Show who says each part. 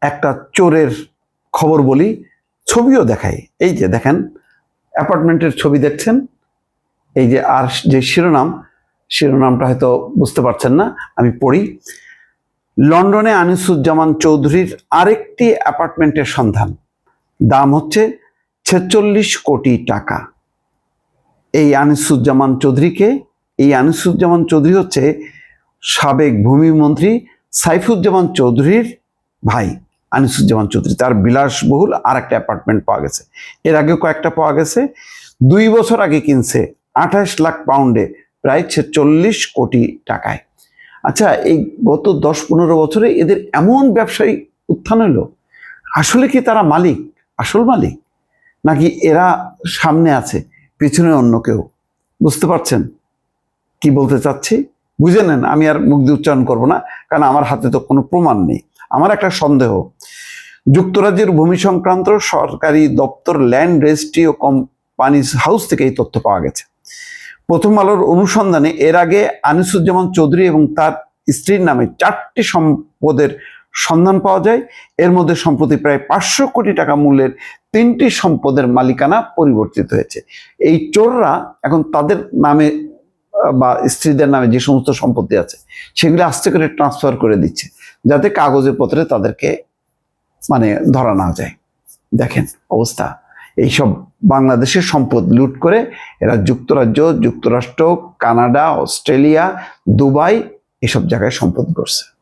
Speaker 1: একটা চোরের খবর বলি, ছবিও দেখাই। এই যে দেখেন, অ্যাপার্টমেন্টের ছবি দেখছেন, এই যে, আর যে শিরোনামটা হয়তো বুঝতে পারছেন না, আমি পড়ি। লন্ডনে আনিসুজ্জামান চৌধুরীর আরেকটি অ্যাপার্টমেন্টের সন্ধান, দাম হচ্ছে 46 কোটি টাকা। এই আনিসুজ্জামান চৌধুরী হচ্ছে সাবেক ভূমিমন্ত্রী সাইফুজ্জামান চৌধুরীর ভাই। আনিসুজ্জামান চৌধুরী, তার বিলাসবহুল আর একটা অ্যাপার্টমেন্ট পাওয়া গেছে, এর আগে কয়েকটা পাওয়া গেছে। 2 বছর আগে কিনছে 28 লাখ পাউন্ডে, প্রায় 46 কোটি টাকায়। আচ্ছা, এই গত 10-15 বছরে এদের এমন ব্যবসায়ী উত্থান হলো, আসলে কি তারা মালিক, আসল মালিক, নাকি এরা সামনে আছে পিছনে অন্য কেউ? বুঝতে পারছেন কি বলতে চাচ্ছি? বুঝে নেন, আমি আর মুখ দিয়ে উচ্চারণ করবো না, কারণ আমার হাতে তো কোনো প্রমাণ নেই। আমার একটা সন্দেহ, যুক্তরাজ্যের ভূমি সংক্রান্ত সরকারি দপ্তর ল্যান্ড রেজিস্ট্রি ও কোম্পানিজ হাউস থেকে এই তথ্য পাওয়া গেছে। প্রথম আলোর অনুসন্ধানে এর আগে আনিসুজ্জামান চৌধুরী এবং তার স্ত্রীর নামে 4টি সম্পদের সন্ধান পাওয়া যায়। এর মধ্যে সম্প্রতি প্রায় 500 কোটি টাকা মূল্যের 3টি সম্পদের মালিকানা পরিবর্তিত হয়েছে। এই চোররা এখন তাদের নামে বা স্ত্রীদের নামে যে সমস্ত সম্পত্তি আছে সেগুলো আস্তে করে ট্রান্সফার করে দিচ্ছে, যাতে কাগজে পত্রে তাদেরকে ধরা না যায়। দেখেন অবস্থা, এইসব বাংলাদেশের সম্পদ লুট করে এরা যুক্তরাষ্ট্র, কানাডা, অস্ট্রেলিয়া, দুবাই এসব জায়গায় সম্পদ করছে।